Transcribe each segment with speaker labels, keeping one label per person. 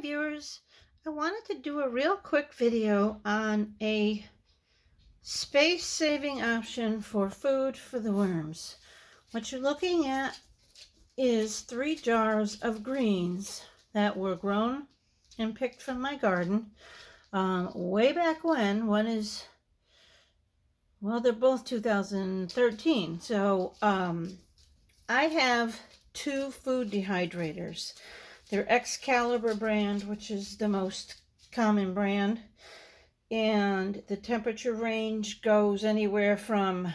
Speaker 1: viewers. I wanted to do a real quick video on a space-saving option for food for the worms. What you're looking at is 3 jars of greens that were grown and picked from my garden way back when. One is, well, they're both 2013. So I have 2 food dehydrators. They're Excalibur brand, which is the most common brand. And the temperature range goes anywhere from,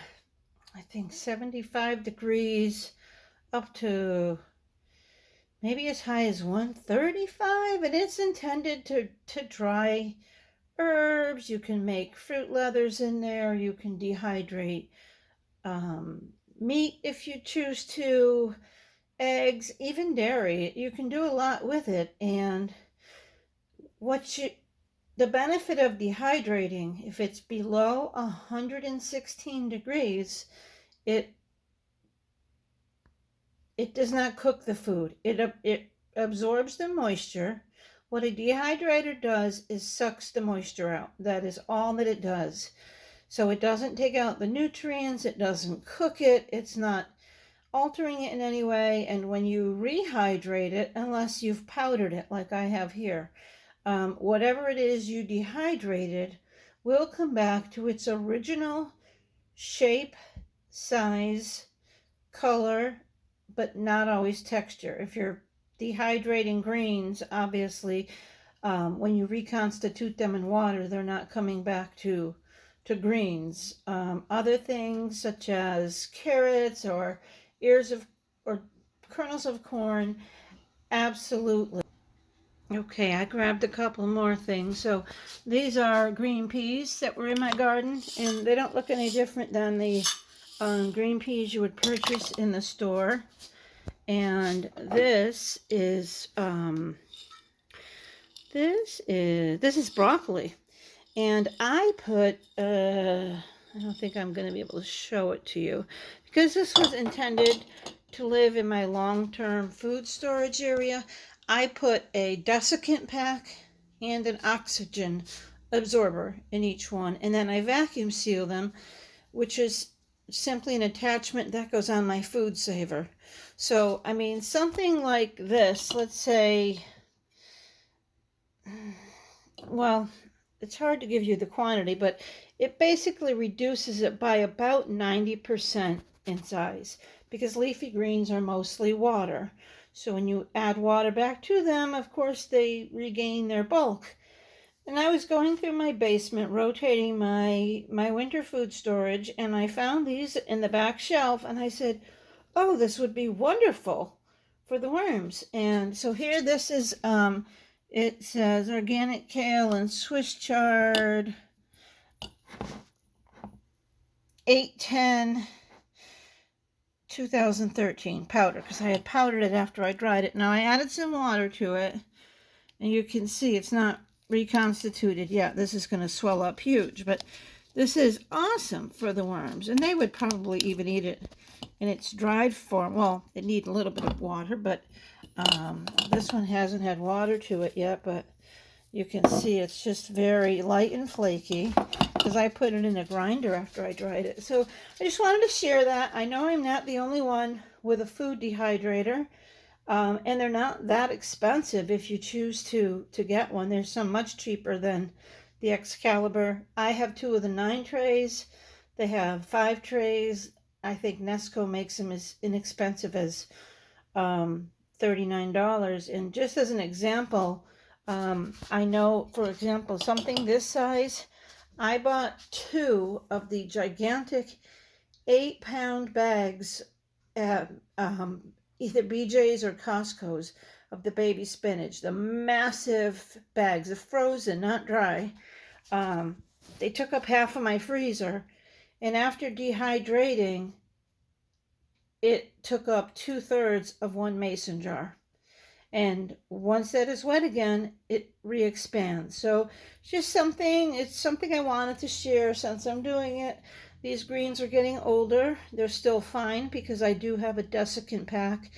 Speaker 1: I think, 75 degrees up to maybe as high as 135. And it's intended to dry herbs. You can make fruit leathers in there. You can dehydrate meat if you choose to, eggs, even dairy. You can do a lot with it. And the benefit of dehydrating, if it's below 116 degrees, it does not cook the food. It absorbs the moisture. What a dehydrator does is sucks the moisture out. That is all that it does. So it doesn't take out the nutrients. It doesn't cook it. It's not altering it in any way. And when you rehydrate it, unless you've powdered it like I have here, whatever it is you dehydrated will come back to its original shape, size, color, but not always texture. If you're dehydrating greens, obviously, when you reconstitute them in water, they're not coming back to greens. Other things such as carrots or kernels of corn, absolutely. Okay, I grabbed a couple more things. So these are green peas that were in my garden, and they don't look any different than the green peas you would purchase in the store. And this is broccoli. And I put, I don't think I'm going to be able to show it to you, because this was intended to live in my long-term food storage area. I put a desiccant pack and an oxygen absorber in each one, and then I vacuum seal them, which is simply an attachment that goes on my food saver. So, I mean, something like this, let's say, well, it's hard to give you the quantity, but it basically reduces it by about 90% in size, because leafy greens are mostly water. So when you add water back to them, of course, they regain their bulk. And I was going through my basement, rotating my winter food storage, and I found these in the back shelf, and I said, oh, this would be wonderful for the worms. And so here, this is, it says organic kale and Swiss chard, 810 2013 powder, because I had powdered it after I dried it. Now I added some water to it, and you can see it's not reconstituted yet. This is going to swell up huge, but this is awesome for the worms, and they would probably even eat it in its dried form. Well, it needs a little bit of water, but this one hasn't had water to it yet, but you can see it's just very light and flaky, because I put it in a grinder after I dried it. So I just wanted to share that. I know I'm not the only one with a food dehydrator, and they're not that expensive if you choose to get one. There's some much cheaper than the Excalibur. I have 2 of the 9 trays. They have 5 trays. I think Nesco makes them as inexpensive as $39. And just as an example, I know, for example, something this size, I bought 2 of the gigantic 8-pound bags at either BJ's or Costco's of the baby spinach, the massive bags, the frozen, not dry. They took up half of my freezer, and after dehydrating, it took up 2/3 of one mason jar. And once that is wet again, it re-expands. So just something, it's something I wanted to share since I'm doing it. These greens are getting older. They're still fine because I do have a desiccant pack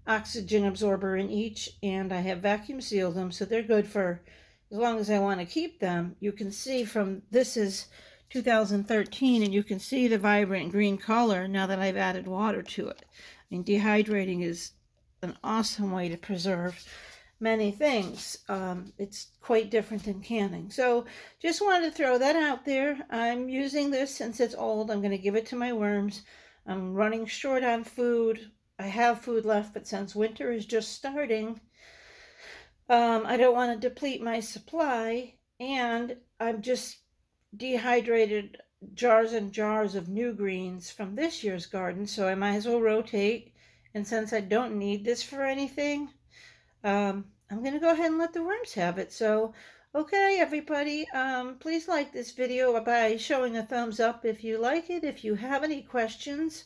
Speaker 1: oxygen absorber in each, and I have vacuum sealed them, so they're good for as long as I want to keep them. You can see from, this is 2013, and you can see the vibrant green color now that I've added water to it. I mean, dehydrating is an awesome way to preserve many things. It's quite different than canning. So just wanted to throw that out there. I'm using this since it's old. I'm going to give it to my worms. I'm running short on food. I have food left, but since winter is just starting, I don't want to deplete my supply, and I've just dehydrated jars and jars of new greens from this year's garden, so I might as well rotate. And since I don't need this for anything, I'm going to go ahead and let the worms have it. So, okay, everybody, please like this video by showing a thumbs up if you like it. If you have any questions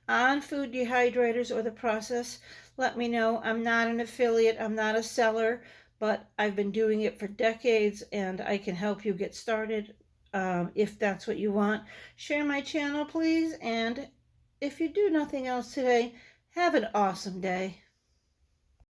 Speaker 1: on food dehydrators or the process, let me know. I'm not an affiliate, I'm not a seller, but I've been doing it for decades, and I can help you get started if that's what you want. Share my channel, please, and if you do nothing else today, have an awesome day.